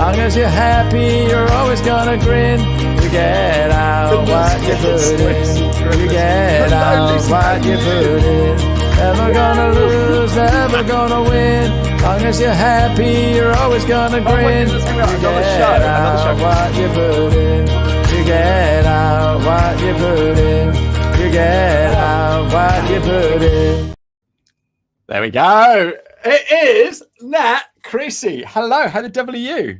Long as you're happy, you're always gonna grin. You get out what you put in. You get out what you put in. Never gonna lose, never gonna win. Long as you're happy, you're always gonna grin. You get out what you put in. You get out what you put in. You get out what you put in. There we go. It is Nat Creasy. Hello, how the devil are you?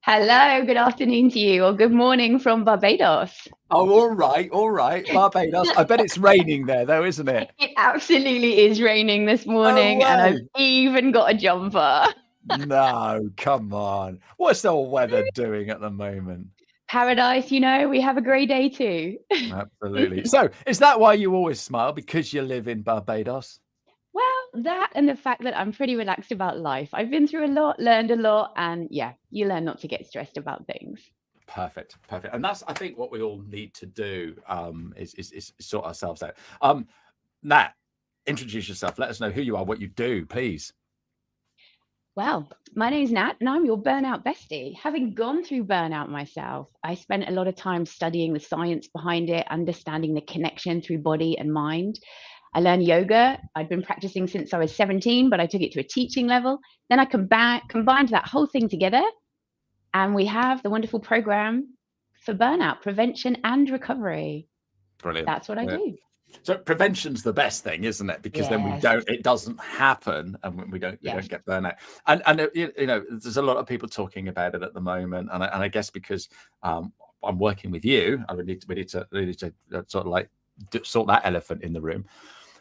Hello, good afternoon to you, or good morning from Barbados. Oh, all right, Barbados. I bet it's raining there, though, isn't it? It absolutely is raining this morning, and I've even got a jumper. No, come on. What's the weather doing at the moment? Paradise, you know, we have a grey day too. Absolutely. So, is that why you always smile? Because you live in Barbados? Well, that and the fact that I'm pretty relaxed about life. I've been through a lot, learned a lot, and yeah, you learn not to get stressed about things. Perfect. And that's, I think, what we all need to do is sort ourselves out. Nat, introduce yourself. Let us know who you are, what you do, please. Well, my name's Nat, and I'm your Burnout Bestie. Having gone through burnout myself, I spent a lot of time studying the science behind it, understanding the connection through body and mind. I learned yoga. I'd been practicing since I was 17, but I took it to a teaching level. Then I combined that whole thing together, and we have the wonderful program for burnout prevention and recovery. Brilliant. That's what I do. So prevention's the best thing, isn't it? Because then it doesn't happen, and we don't get burnout. And you know, there's a lot of people talking about it at the moment, and I guess because I'm working with you, we need to sort of like sort that elephant in the room.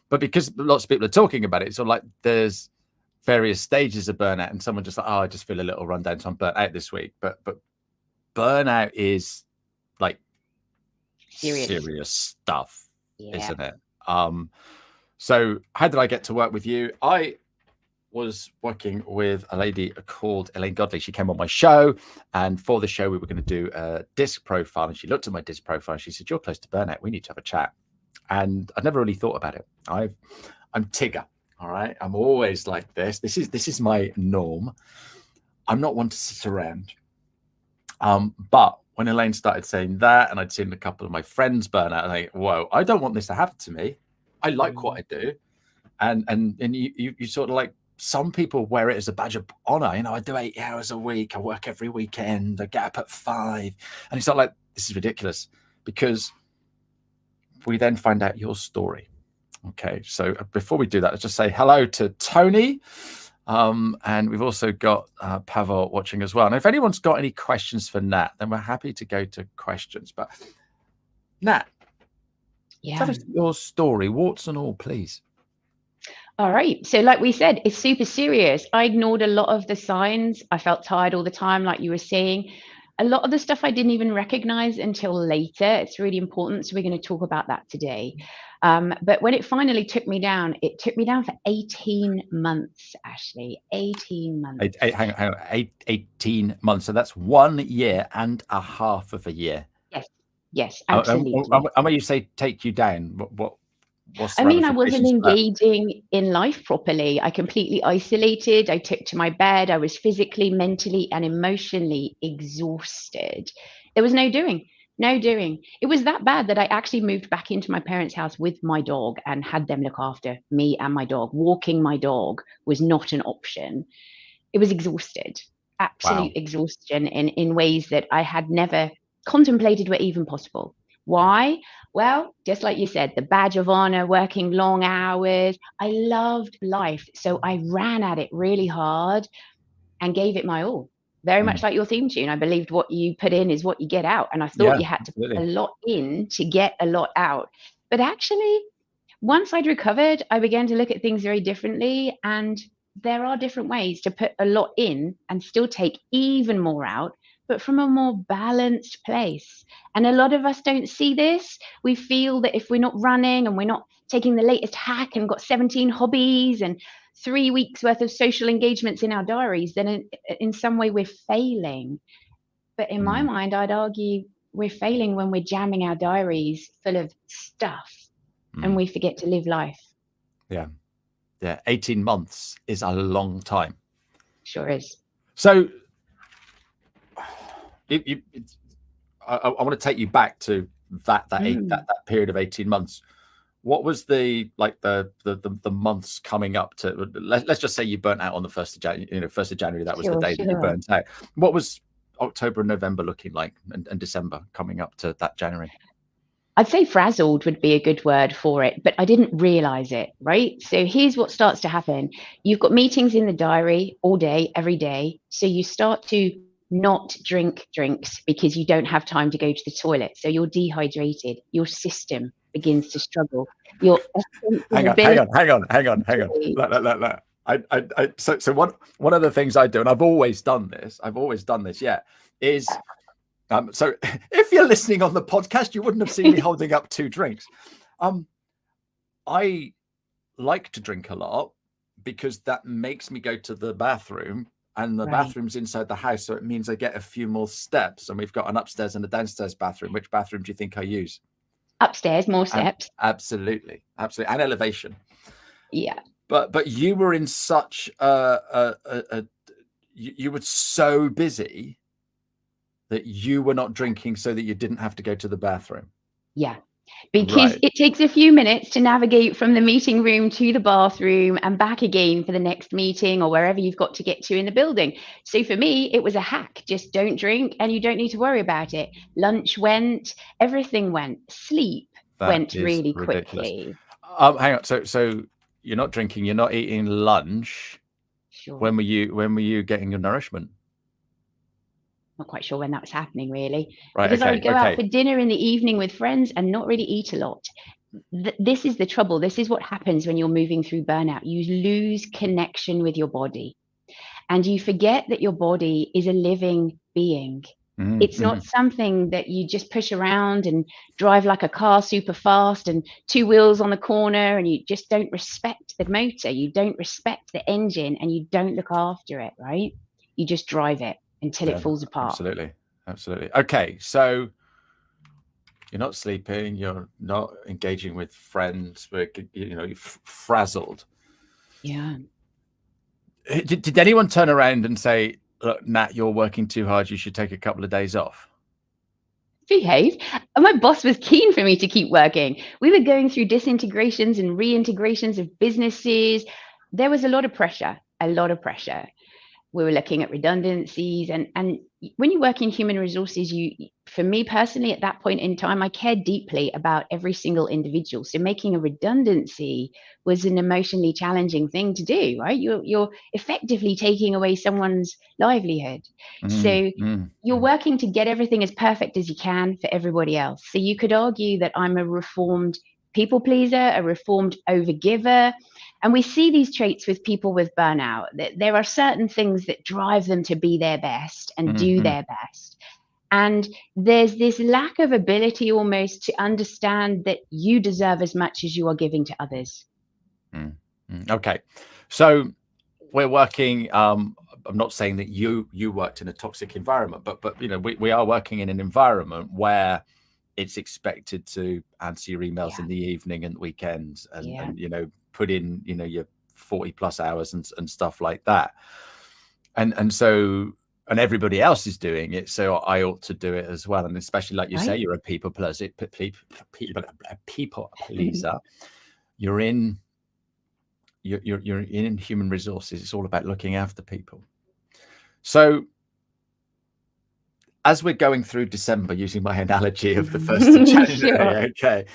But because lots of people are talking about it, it's sort of like there's various stages of burnout, and someone just like, I just feel a little run down, so I'm burnt out this week. But burnout is like serious stuff, isn't it? So how did I get to work with you? I was working with a lady called Elaine Godley. She came on my show, and for the show we were going to do a disc profile, and she looked at my disc profile and she said, "You're close to burnout, we need to have a chat." And I never really thought about it. I'm Tigger. All right. I'm always like this. This is my norm. I'm not one to sit around. But when Elaine started saying that, and I'd seen a couple of my friends burn out, and I, whoa, I don't want this to happen to me. I like what I do. And you sort of like, some people wear it as a badge of honor. You know, I do 8 hours a week. I work every weekend. I get up at 5. And it's not like, this is ridiculous, because we then find out your story. Okay, so before we do that, let's just say hello to Tony. And we've also got Pavel watching as well. And if anyone's got any questions for Nat, then we're happy to go to questions. But Nat, tell us your story, warts and all, please. All right. So like we said, it's super serious. I ignored a lot of the signs. I felt tired all the time, like you were saying. A lot of the stuff I didn't even recognize until later. It's really important. So we're going to talk about that today. But when it finally took me down, it took me down for 18 months, Ashley. 18 months. Hang on. 18 months. So that's 1 year and a half of a year. Yes, absolutely. And when you say take you down, what's the I mean, I wasn't engaging in life properly. I completely isolated. I took to my bed. I was physically, mentally, and emotionally exhausted. There was no doing. It was that bad that I actually moved back into my parents' house with my dog and had them look after me and my dog. Walking my dog was not an option. It was exhausted, absolute exhaustion in ways that I had never contemplated were even possible. Why? Well, just like you said, the badge of honor, working long hours. I loved life. So I ran at it really hard and gave it my all. Very much like your theme tune. I believed what you put in is what you get out. And I thought you had to put a lot in to get a lot out. But actually, once I'd recovered, I began to look at things very differently. And there are different ways to put a lot in and still take even more out, but from a more balanced place. And a lot of us don't see this. We feel that if we're not running and we're not taking the latest hack and got 17 hobbies and 3 weeks worth of social engagements in our diaries, then in some way we're failing. But in my mind, I'd argue we're failing when we're jamming our diaries full of stuff and we forget to live life. Yeah. 18 months is a long time. Sure is. So I want to take you back to that period of 18 months. What was the months coming up to? Let's just say you burnt out on the 1st of January. 1st of January, that was the day that you burnt out. What was October and November looking like, and December coming up to that January? I'd say frazzled would be a good word for it, but I didn't realize it, right? So here's what starts to happen. You've got meetings in the diary all day, every day. So you start to not drink drinks because you don't have time to go to the toilet. So you're dehydrated. Your system begins to struggle. Your hang on. So one of the things I do, and I've always done this, is so if you're listening on the podcast, you wouldn't have seen me holding up 2 drinks. I like to drink a lot because that makes me go to the bathroom, and the bathroom's inside the house, so it means I get a few more steps. And we've got an upstairs and a downstairs bathroom. Which bathroom do you think I use? Upstairs, more steps. Absolutely, and elevation. Yeah. But you were in such you were so busy that you were not drinking so that you didn't have to go to the bathroom. Yeah, because it takes a few minutes to navigate from the meeting room to the bathroom and back again for the next meeting or wherever you've got to get to in the building. So for me, it was a hack. Just don't drink and you don't need to worry about it. Lunch went, everything went. Sleep went really quickly. Hang on. So you're not drinking, you're not eating lunch. Sure. When were you getting your nourishment? Not quite sure when that was happening, really. Because I would go out for dinner in the evening with friends and not really eat a lot. This is the trouble. This is what happens when you're moving through burnout. You lose connection with your body, and you forget that your body is a living being. It's not something that you just push around and drive like a car super fast and 2 wheels on the corner, and you just don't respect the motor. You don't respect the engine, and you don't look after it, right? You just drive it until it falls apart. Absolutely. Okay, so you're not sleeping, you're not engaging with friends, but you're frazzled. Yeah. Did anyone turn around and say, "Look, Nat, you're working too hard, you should take a couple of days off"? Behave. My boss was keen for me to keep working. We were going through disintegrations and reintegrations of businesses. There was a lot of pressure. We were looking at redundancies, and when you work in human resources, for me personally, at that point in time, I cared deeply about every single individual. So making a redundancy was an emotionally challenging thing to do, right? You're effectively taking away someone's livelihood. So you're working to get everything as perfect as you can for everybody else. So you could argue that I'm a reformed people pleaser, a reformed overgiver. And we see these traits with people with burnout. There are certain things that drive them to be their best and do their best. And there's this lack of ability almost to understand that you deserve as much as you are giving to others. Okay. So we're working, I'm not saying that you worked in a toxic environment, but we are working in an environment where it's expected to answer your emails in the evening and weekends and put in your 40 plus hours and stuff like that, and so everybody else is doing it, so I ought to do it as well. And especially, like you say, you're a people pleaser. You're in human resources. It's all about looking after people. So as we're going through December, using my analogy of the 1st of January, okay,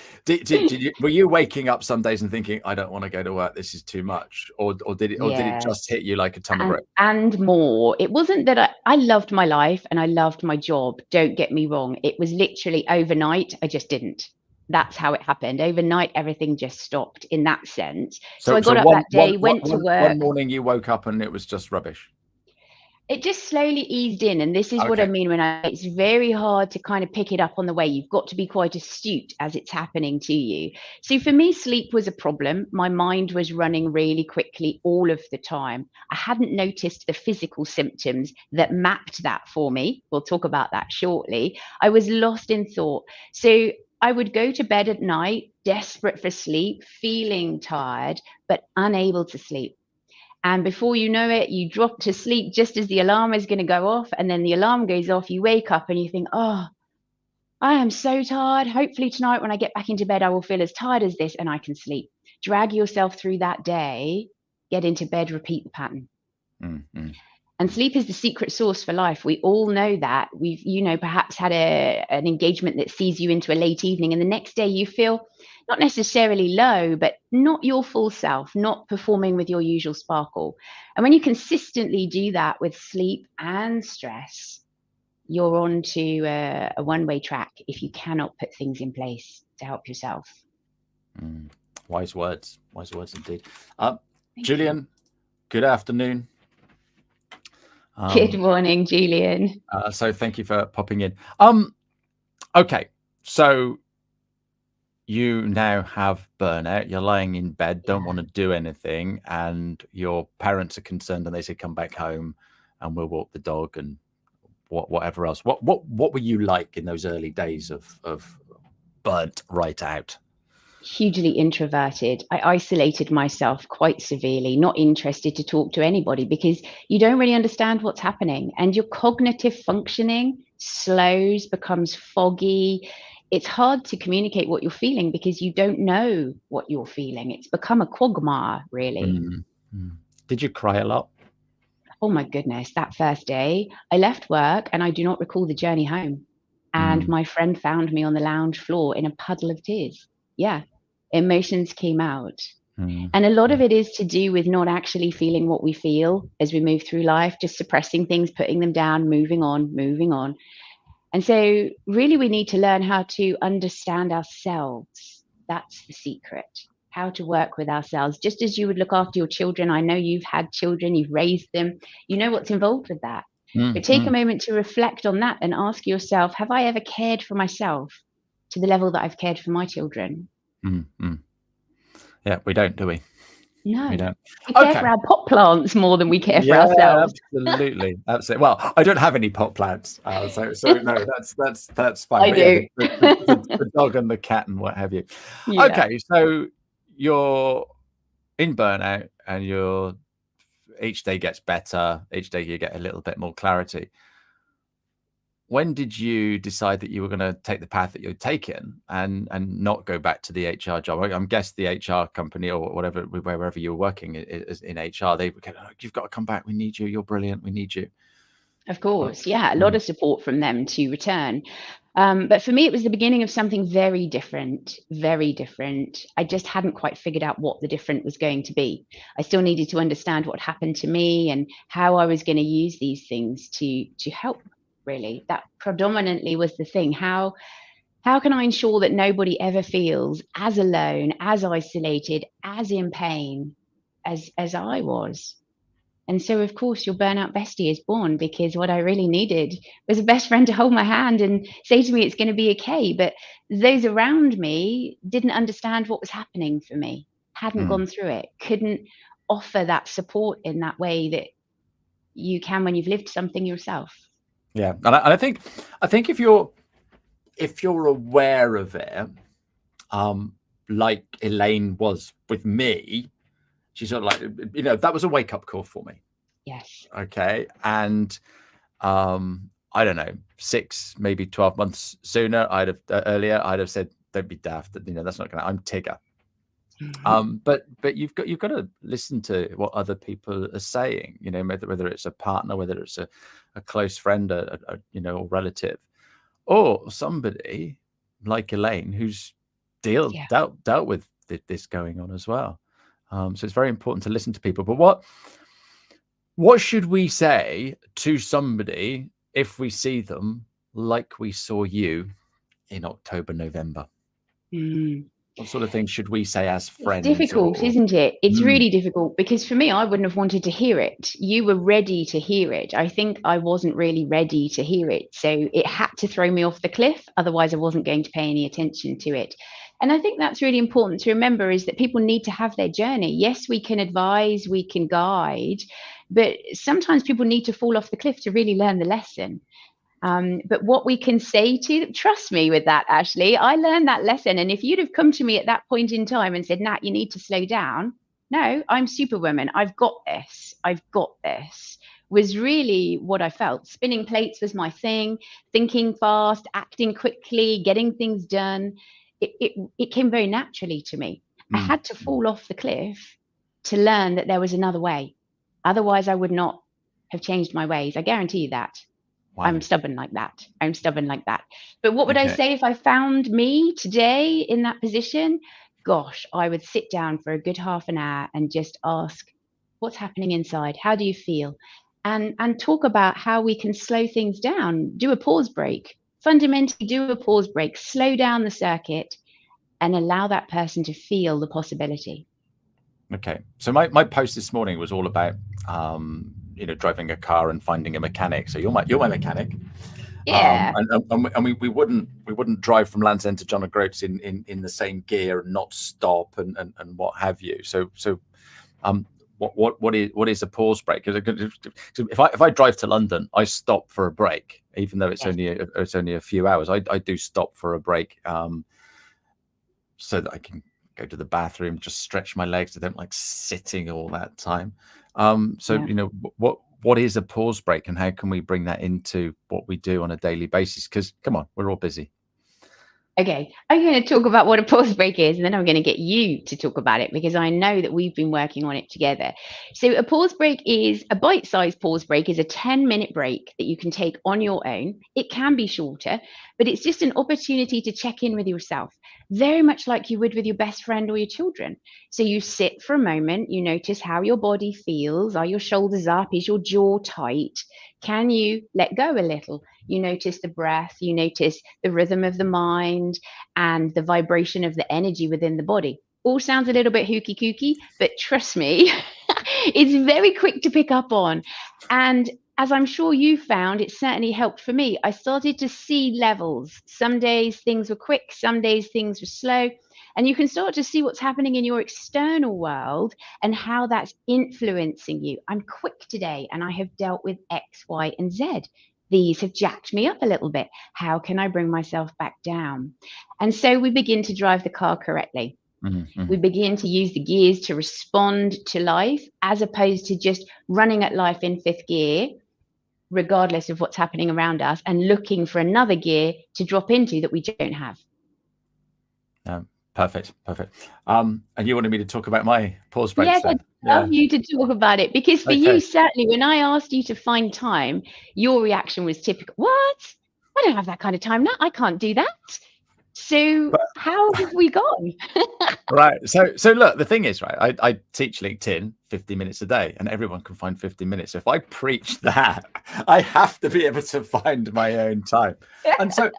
were you waking up some days and thinking, I don't want to go to work, this is too much? Or did it just hit you like a ton of bricks? And more. It wasn't that I loved my life and I loved my job. Don't get me wrong. It was literally overnight. I just didn't. That's how it happened. Overnight, everything just stopped in that sense. So I got up that day, went to work. One morning you woke up and it was just rubbish. It just slowly eased in. And this is what I mean when it's very hard to kind of pick it up on the way. You've got to be quite astute as it's happening to you. So for me, sleep was a problem. My mind was running really quickly all of the time. I hadn't noticed the physical symptoms that mapped that for me. We'll talk about that shortly. I was lost in thought. So I would go to bed at night, desperate for sleep, feeling tired, but unable to sleep. And before you know it, you drop to sleep just as the alarm is going to go off. And then the alarm goes off, you wake up and you think, oh, I am so tired. Hopefully tonight when I get back into bed, I will feel as tired as this and I can sleep. Drag yourself through that day, get into bed, repeat the pattern. Mm-hmm. And sleep is the secret sauce for life. We all know that. We've, perhaps had an engagement that sees you into a late evening, and the next day you feel not necessarily low, but not your full self, not performing with your usual sparkle. And when you consistently do that with sleep and stress, you're on to a one-way track if you cannot put things in place to help yourself. Wise words indeed. Julian, good afternoon. Good morning, Julian. So thank you for popping in. Okay, so you now have burnout. You're lying in bed, don't want to do anything, and your parents are concerned, and they say, "Come back home, and we'll walk the dog and whatever else." What were you like in those early days of burnt right out? Hugely introverted. I isolated myself quite severely, not interested to talk to anybody because you don't really understand what's happening, and your cognitive functioning slows, becomes foggy. It's hard to communicate what you're feeling because you don't know what you're feeling. It's become a quagmire, really. Did you cry a lot? Oh my goodness, that first day, I left work and I do not recall the journey home. And my friend found me on the lounge floor in a puddle of tears. Yeah, emotions came out. And a lot of it is to do with not actually feeling what we feel as we move through life, just suppressing things, putting them down, moving on. And so really we need to learn how to understand ourselves. That's the secret. How to work with ourselves, just as you would look after your children. I know you've had children, you've raised them, you know what's involved with that. But take a moment to reflect on that and ask yourself, have I ever cared for myself to the level that I've cared for my children? Yeah, we don't, do we? No. We don't. We care for our pot plants more than we care for ourselves. Absolutely. Well, I don't have any pot plants, so no, that's fine. I do. The dog and the cat and what have you. Yeah. Okay, so you're in burnout, and each day gets better. Each day you get a little bit more clarity. When did you decide that you were going to take the path that you're taking and not go back to the HR job? I'm guessing the HR company or whatever, wherever you're working is in HR, they go, oh, you've got to come back. We need you. You're brilliant. We need you. Of course. Yeah. A lot of support from them to return. But for me, it was the beginning of something very different, very different. I just hadn't quite figured out what the different was going to be. I still needed to understand what happened to me and how I was going to use these things to help. Really, that predominantly was the thing. How can I ensure that nobody ever feels as alone, as isolated, as in pain as I was? And so, of course, your Burnout Bestie is born, because what I really needed was a best friend to hold my hand and say to me, it's going to be okay. But those around me didn't understand what was happening for me, hadn't gone through it, couldn't offer that support in that way that you can when you've lived something yourself. Yeah, and I think if you're aware of it, like Elaine was with me, she's sort of like, that was a wake up call for me. Yes. Okay, and I don't know, 6, maybe 12 months sooner, I'd have said, don't be daft. That's not gonna. I'm Tigger. But you've got to listen to what other people are saying. Whether it's a partner, whether it's a close friend, or relative, or somebody like Elaine who's dealt with this going on as well. So it's very important to listen to people. But what should we say to somebody if we see them like we saw you in October, November? What sort of things should we say as friends? It's difficult, isn't it? It's really difficult, because for me, I wouldn't have wanted to hear it. You were ready to hear it. I think I wasn't really ready to hear it. So it had to throw me off the cliff. Otherwise, I wasn't going to pay any attention to it. And I think that's really important to remember, is that people need to have their journey. Yes, we can advise, we can guide, but sometimes people need to fall off the cliff to really learn the lesson. But what we can say to them, trust me with that, Ashley, I learned that lesson. And if you'd have come to me at that point in time and said, Nat, you need to slow down, no, I'm superwoman. I've got this, was really what I felt. Spinning plates was my thing, thinking fast, acting quickly, getting things done. It came very naturally to me. I had to fall off the cliff to learn that there was another way. Otherwise, I would not have changed my ways. I guarantee you that. Wow. I'm stubborn like that. But what would I Okay. say if I found me today in that position? Gosh, I would sit down for a good half an hour and just ask, what's happening inside? How do you feel? And talk about how we can slow things down, do a pause break. Fundamentally, do a pause break, slow down the circuit, and allow that person to feel the possibility. Okay. So my post this morning was all about driving a car and finding a mechanic. So you're my mechanic. Yeah. And we wouldn't drive from Land's End to John O'Groats in the same gear and not stop and what have you. So what is a pause break? If I drive to London, I stop for a break, even though it's only a few hours. I do stop for a break, so that I can go to the bathroom, just stretch my legs. I don't like sitting all that time. What is a pause break, and how can we bring that into what we do on a daily basis? Because come on, we're all busy. Okay, I'm going to talk about what a pause break is, and then I'm going to get you to talk about it, because I know that we've been working on it together. So a pause break is a bite-sized pause break, is a 10-minute break that you can take on your own. It can be shorter, but it's just an opportunity to check in with yourself, very much like you would with your best friend or your children. So you sit for a moment, you notice how your body feels. Are your shoulders up? Is your jaw tight? Can you let go a little? You notice the breath, you notice the rhythm of the mind and the vibration of the energy within the body. All sounds a little bit hooky kooky, but trust me, it's very quick to pick up on. And as I'm sure you found, it certainly helped for me. I started to see levels. Some days things were quick, some days things were slow. And you can start to see what's happening in your external world and how that's influencing you. I'm quick today and I have dealt with X, Y, and Z. These have jacked me up a little bit. How can I bring myself back down? And so we begin to drive the car correctly. We begin to use the gears to respond to life, as opposed to just running at life in fifth gear, regardless of what's happening around us, and looking for another gear to drop into that we don't have. Perfect. And you wanted me to talk about my pause breaks? Yes, then? I'd love you to talk about it, because for you, certainly, when I asked you to find time, your reaction was typical. What? I don't have that kind of time now. I can't do that. So how have we gone? Right. So look, the thing is, right, I teach LinkedIn 50 minutes a day, and everyone can find 50 minutes. So if I preach that, I have to be able to find my own time. And so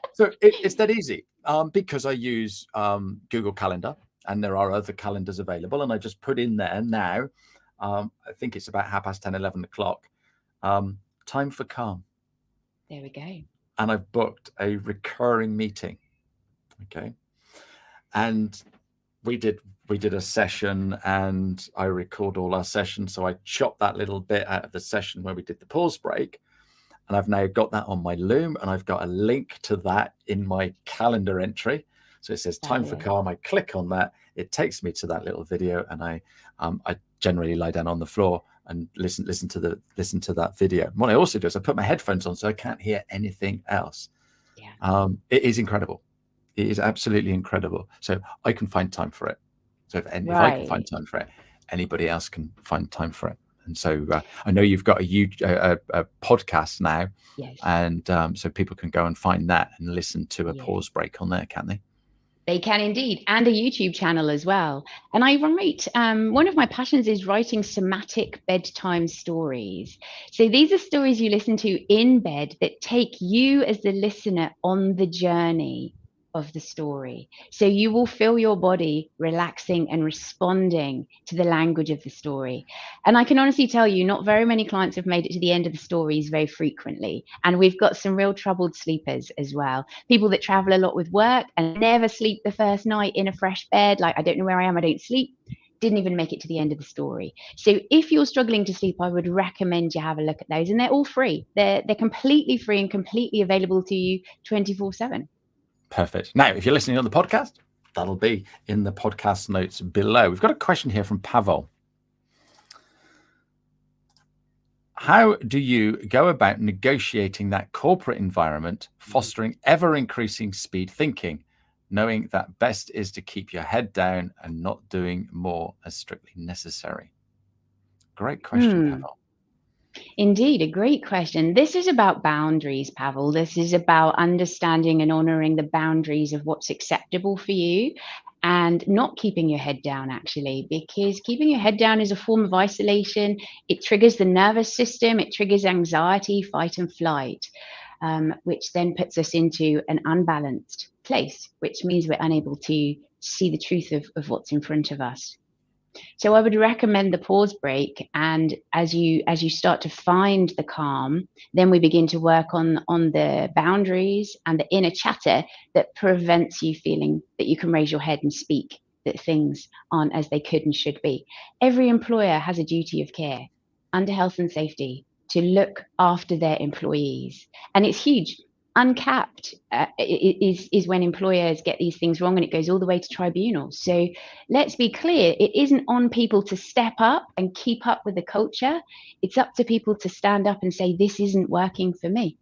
it's that easy, because I use Google Calendar, and there are other calendars available. And I just put in there now, I think it's about 10:30, 11 o'clock, time for calm. There we go. And I've booked a recurring meeting. Okay. And we did a session, and I record all our sessions. So I chopped that little bit out of the session where we did the pause break, and I've now got that on my Loom, and I've got a link to that in my calendar entry. So it says time for calm. I click on that, it takes me to that little video, and I generally lie down on the floor and listen to that video. And what I also do is I put my headphones on so I can't hear anything else. It is incredible. It is absolutely incredible. So I can find time for it. So if I can find time for it, anybody else can find time for it. And so I know you've got a podcast now, and so people can go and find that and listen to a pause break on there, can't they? They can indeed, and a YouTube channel as well. And I write, one of my passions is writing somatic bedtime stories. So these are stories you listen to in bed that take you as the listener on the journey of the story. So you will feel your body relaxing and responding to the language of the story. And I can honestly tell you, not very many clients have made it to the end of the stories very frequently. And we've got some real troubled sleepers as well. People that travel a lot with work and never sleep the first night in a fresh bed. Like, I don't know where I am, I don't sleep. Didn't even make it to the end of the story. So if you're struggling to sleep, I would recommend you have a look at those. And they're all free. They're completely free and completely available to you 24/7. Perfect. Now, if you're listening on the podcast, that'll be in the podcast notes below. We've got a question here from Pavel. How do you go about negotiating that corporate environment, fostering ever-increasing speed thinking, knowing that best is to keep your head down and not doing more as strictly necessary? Great question, Pavel. Indeed, a great question. This is about boundaries, Pavel. This is about understanding and honoring the boundaries of what's acceptable for you and not keeping your head down, actually, because keeping your head down is a form of isolation. It triggers the nervous system, it triggers anxiety, fight and flight, which then puts us into an unbalanced place, which means we're unable to see the truth of what's in front of us. So I would recommend the pause break, and as you start to find the calm, then we begin to work on the boundaries and the inner chatter that prevents you feeling that you can raise your head and speak, that things aren't as they could and should be. Every employer has a duty of care under health and safety to look after their employees, and it's huge. Uncapped is when employers get these things wrong, and it goes all the way to tribunals. So let's be clear, it isn't on people to step up and keep up with the culture. It's up to people to stand up and say, this isn't working for me.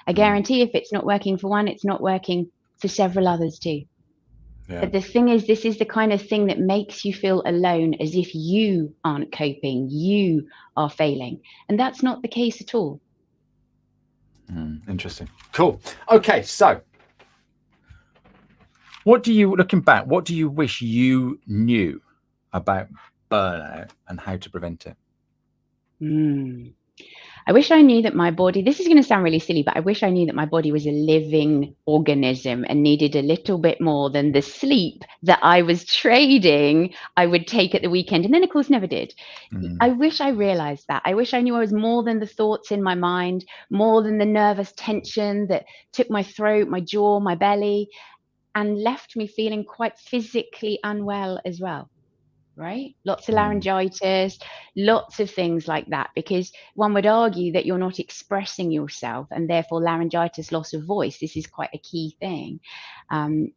I guarantee if it's not working for one, it's not working for several others too. Yeah. But the thing is, this is the kind of thing that makes you feel alone, as if you aren't coping, you are failing. And that's not the case at all. Interesting. Cool. Okay, so looking back, what do you wish you knew about burnout and how to prevent it? I wish I knew that my body, this is going to sound really silly, but I wish I knew that my body was a living organism and needed a little bit more than the sleep that I was trading I would take at the weekend. And then, of course, never did. I wish I realized that. I wish I knew I was more than the thoughts in my mind, more than the nervous tension that took my throat, my jaw, my belly, and left me feeling quite physically unwell as well. Right? Lots of laryngitis, lots of things like that, because one would argue that you're not expressing yourself and therefore laryngitis, loss of voice. This is quite a key thing.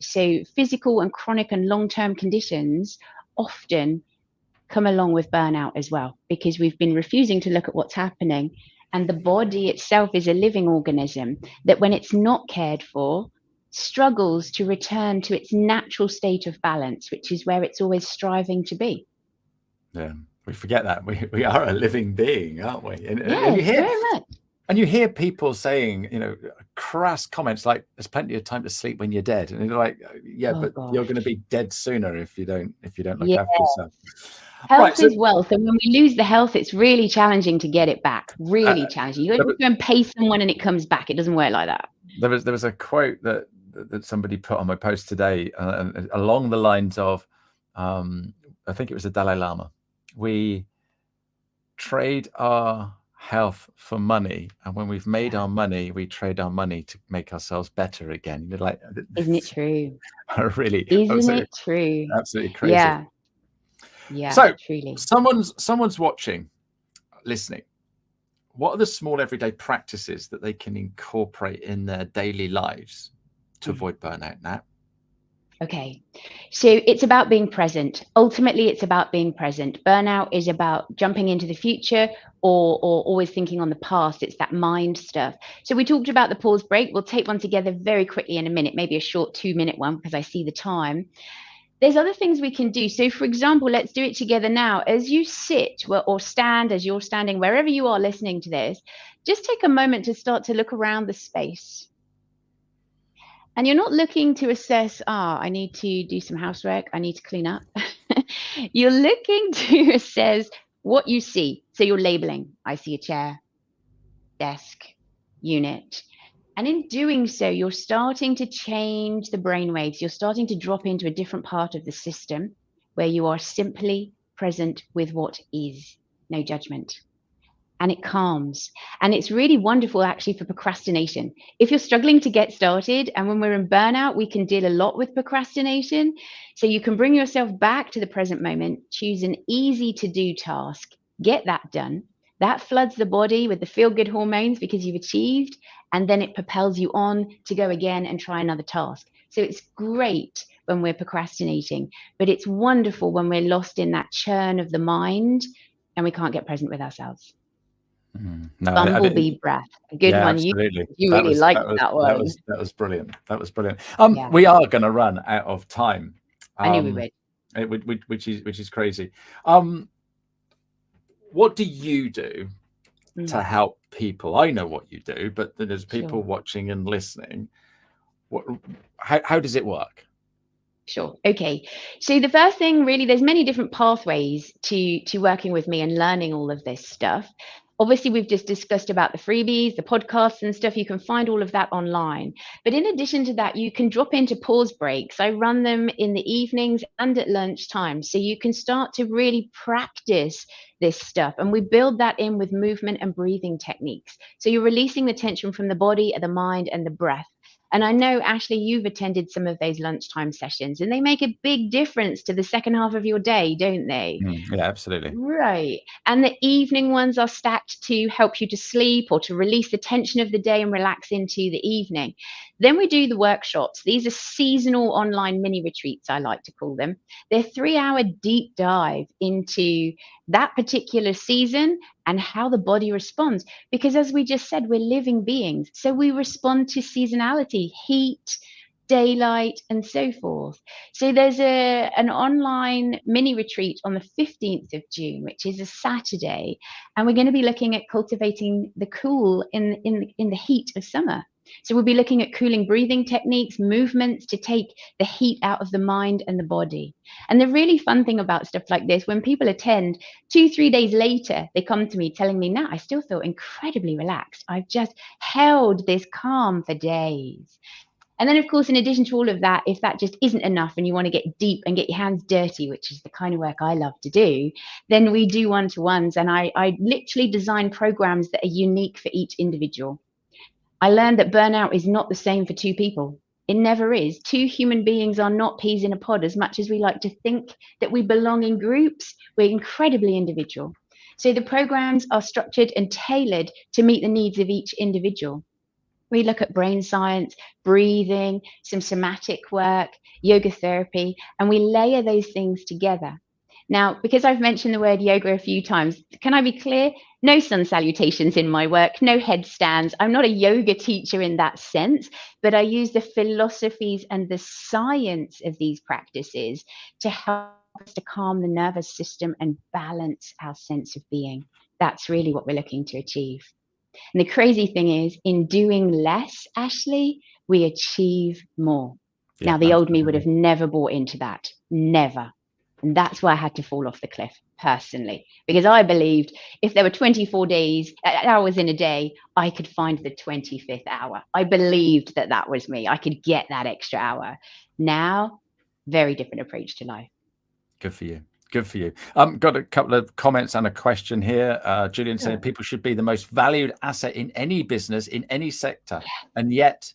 So physical and chronic and long-term conditions often come along with burnout as well, because we've been refusing to look at what's happening. And the body itself is a living organism that, when it's not cared for, struggles to return to its natural state of balance, which is where it's always striving to be. Yeah, we forget that we are a living being, aren't we? And very much. And you hear people saying, crass comments like, "There's plenty of time to sleep when you're dead," and you're like, "Yeah, but you're going to be dead sooner if you don't look after yourself." Health is wealth, and when we lose the health, it's really challenging to get it back. Really challenging. You don't go and pay someone and it comes back. It doesn't work like that. There was a quote that somebody put on my post today, along the lines of, I think it was the Dalai Lama. We trade our health for money, and when we've made our money, we trade our money to make ourselves better again. You're like, isn't it true? Really, isn't it true? Absolutely crazy. Yeah. So truly, someone's watching, listening. What are the small everyday practices that they can incorporate in their daily lives to avoid burnout, Nat? Okay, so it's about being present. Ultimately, it's about being present. Burnout is about jumping into the future or always thinking on the past. It's that mind stuff. So we talked about the pause break. We'll take one together very quickly in a minute, maybe a short 2-minute one, because I see the time. There's other things we can do. So, for example, let's do it together now. As you sit or stand, as you're standing, wherever you are listening to this, just take a moment to start to look around the space. And you're not looking to assess, I need to do some housework, I need to clean up. You're looking to assess what you see. So you're labeling. I see a chair, desk, unit. And in doing so, you're starting to change the brainwaves. You're starting to drop into a different part of the system where you are simply present with what is, no judgment. And it calms. And it's really wonderful, actually, for procrastination. If you're struggling to get started, and when we're in burnout, we can deal a lot with procrastination. So you can bring yourself back to the present moment, choose an easy to-do task, get that done. That floods the body with the feel-good hormones because you've achieved, and then it propels you on to go again and try another task. So it's great when we're procrastinating, but it's wonderful when we're lost in that churn of the mind and we can't get present with ourselves. No, Bumblebee breath. A good yeah, one. absolutely. You That really was liked that was that that one. was that was brilliant. That was brilliant. Yeah. We are going to run out of time. I knew we would. Which is crazy. What do you do to help people? I know what you do, but there's people watching and listening. How does it work? Sure. Okay. So the first thing, really, there's many different pathways to working with me and learning all of this stuff. Obviously, we've just discussed about the freebies, the podcasts and stuff. You can find all of that online. But in addition to that, you can drop into pause breaks. I run them in the evenings and at lunchtime. So you can start to really practice this stuff. And we build that in with movement and breathing techniques. So you're releasing the tension from the body, the mind, and the breath. And I know, Ashley, you've attended some of those lunchtime sessions, and they make a big difference to the second half of your day, don't they? Yeah, absolutely. Right. And the evening ones are stacked to help you to sleep or to release the tension of the day and relax into the evening. Then we do the workshops. These are seasonal online mini retreats, I like to call them. They're 3-hour deep dive into that particular season and how the body responds. Because as we just said, we're living beings. So we respond to seasonality, heat, daylight, and so forth. So there's an online mini retreat on the 15th of June, which is a Saturday, and we're going to be looking at cultivating the cool in the heat of summer. So we'll be looking at cooling breathing techniques, movements to take the heat out of the mind and the body. And the really fun thing about stuff like this, when people attend, 2-3 days later, they come to me telling me, "Nat, I still feel incredibly relaxed. I've just held this calm for days." And then, of course, in addition to all of that, if that just isn't enough and you want to get deep and get your hands dirty, which is the kind of work I love to do, then we do one-to-ones. And I literally design programs that are unique for each individual. I learned that burnout is not the same for two people. It never is. Two human beings are not peas in a pod. As much as we like to think that we belong in groups, we're incredibly individual. So the programs are structured and tailored to meet the needs of each individual. We look at brain science, breathing, some somatic work, yoga therapy, and we layer those things together. Now, because I've mentioned the word yoga a few times, can I be clear? No sun salutations in my work, no headstands. I'm not a yoga teacher in that sense, but I use the philosophies and the science of these practices to help us to calm the nervous system and balance our sense of being. That's really what we're looking to achieve. And the crazy thing is, in doing less, Ashley, we achieve more. Yeah, Now, the old me would absolutely. have never bought into that. Never. And that's why I had to fall off the cliff personally, because I believed if there were 24 hours in a day, I could find the 25th hour. I believed that that was me. I could get that extra hour. Now, very different approach to life. Good for you. Good for you. Got a couple of comments and a question here. Julian saying people should be the most valued asset in any business, in any sector. And yet,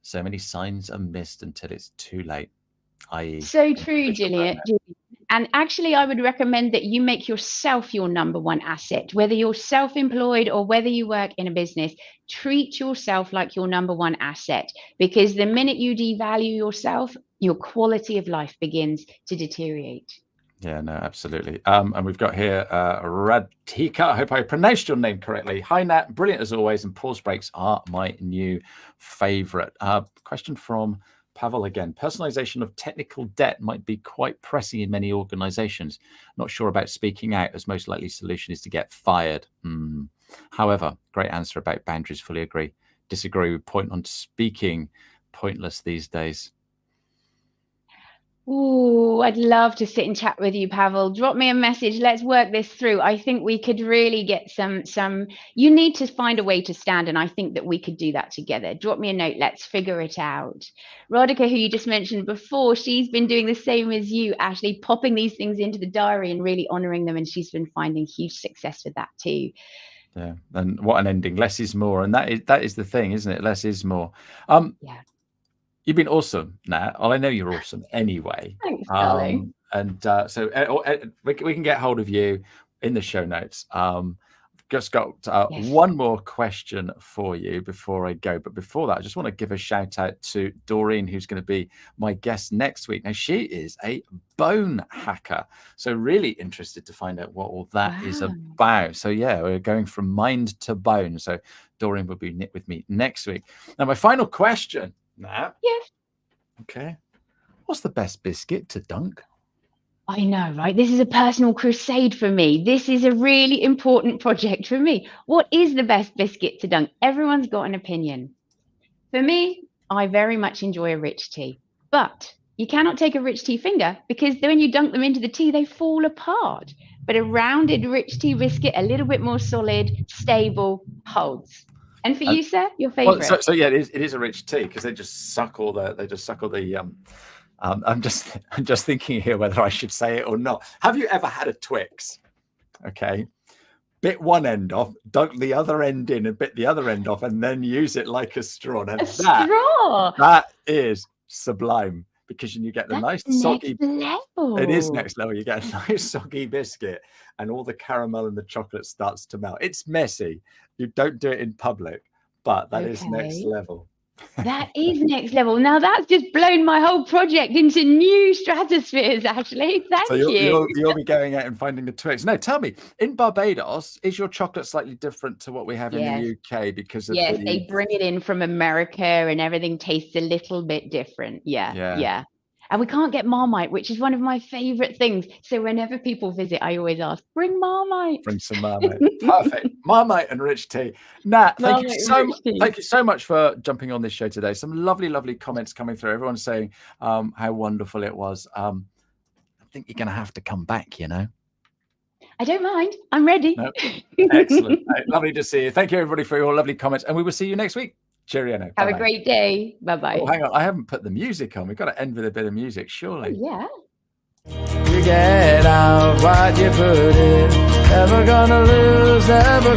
so many signs are missed until it's too late, i.e. So true, Juliet. And actually, I would recommend that you make yourself your number one asset, whether you're self-employed or whether you work in a business. Treat yourself like your number one asset, because the minute you devalue yourself, your quality of life begins to deteriorate. Yeah, no, absolutely. And we've got here Radhika. I hope I pronounced your name correctly. Hi, Nat. Brilliant as always. And pause breaks are my new favorite. Question from Pavel again. Personalization of technical debt might be quite pressing in many organizations. Not sure about speaking out, as most likely solution is to get fired. However, great answer about boundaries. Fully agree. Disagree with point on speaking. Pointless these days. Ooh, I'd love to sit and chat with you, Pavel. Drop me a message. Let's work this through. I think we could really get some, you need to find a way to stand, and I think that we could do that together. Drop me a note. Let's figure it out. Radhika, who you just mentioned before, she's been doing the same as you, Ashley, popping these things into the diary and really honoring them. And she's been finding huge success with that too. Yeah. And what an ending. Less is more. And that is the thing, isn't it? Less is more. Yeah. You've been awesome, Nat. Well, I know you're awesome anyway. Thanks, darling. And so we can get hold of you in the show notes. just got Yes. one more question for you before I go. But before that, I just want to give a shout out to Doreen, who's going to be my guest next week. Now, she is a bone hacker. So really interested to find out what all that is about. So yeah, we're going from mind to bone. So Doreen will be with me next week. Now, my final question, Nat. Yes. Okay. What's the best biscuit to dunk? I know, right? This is a personal crusade for me. This is a really important project for me. What is the best biscuit to dunk? Everyone's got an opinion. For me, I very much enjoy a rich tea, but you cannot take a rich tea finger because when you dunk them into the tea, they fall apart. But a rounded rich tea biscuit, a little bit more solid, stable, holds. And for you, sir, your favorite? Well, so yeah, it is a rich tea because they just suck all the I'm just thinking here whether I should say it or not. Have you ever had a Twix? Okay. Bit one end off, dunk the other end in and bit the other end off, and then use it like a straw. And straw. That is sublime because you get the nice soggy level. It is next level. You get a nice soggy biscuit and all the caramel and the chocolate starts to melt. It's messy. You don't do it in public, but that is next level. That is next level. Now that's just blown my whole project into new stratospheres, Ashley. Thank you. You'll be going out and finding the Twix. No, tell me, in Barbados, is your chocolate slightly different to what we have in the UK because of they bring it in from America and everything tastes a little bit different. Yeah. And we can't get Marmite, which is one of my favorite things. So whenever people visit, I always ask, bring Marmite. Bring some Marmite. Perfect. Marmite and rich tea. Nat, thank you so much for jumping on this show today. Some lovely, lovely comments coming through. Everyone's saying how wonderful it was. I think you're going to have to come back, you know. I don't mind. I'm ready. No. Excellent. Lovely to see you. Thank you, everybody, for your lovely comments. And we will see you next week. Cheerio. Have a great day. Bye-bye. Oh, hang on. I haven't put the music on. We've got to end with a bit of music, surely. Oh, yeah. You get out what you put in. Never gonna lose, never